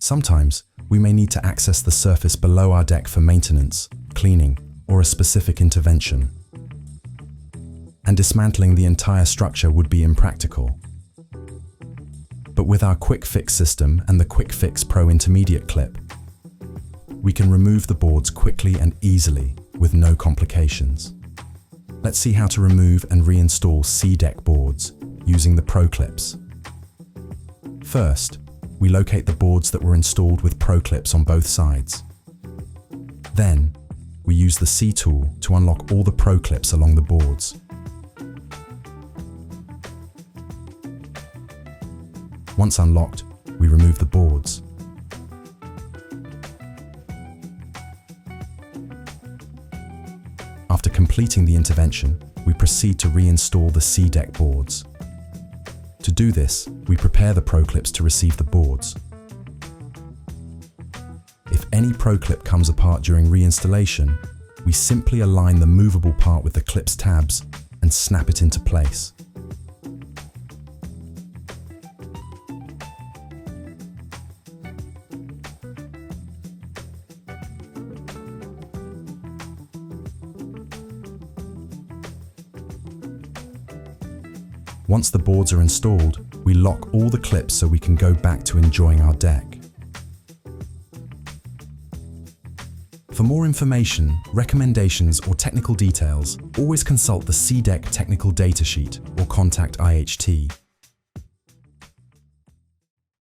Sometimes, we may need to access the surface below our deck for maintenance, cleaning, or a specific intervention. And dismantling the entire structure would be impractical. But with our Quick Fix system and the Quick Fix Pro Intermediate clip, we can remove the boards quickly and easily with no complications. Let's see how to remove and reinstall CDECK boards using the Pro clips. First, we locate the boards that were installed with Pro clips on both sides. Then, we use the C tool to unlock all the Pro clips along the boards. Once unlocked, we remove the boards. After completing the intervention, we proceed to reinstall the CDECK boards. To do this, we prepare the Pro clips to receive the boards. If any Pro clip comes apart during reinstallation, we simply align the movable part with the clip's tabs and snap it into place. Once the boards are installed, we lock all the clips so we can go back to enjoying our deck. For more information, recommendations, or technical details, always consult the CDECK technical data sheet or contact IHT.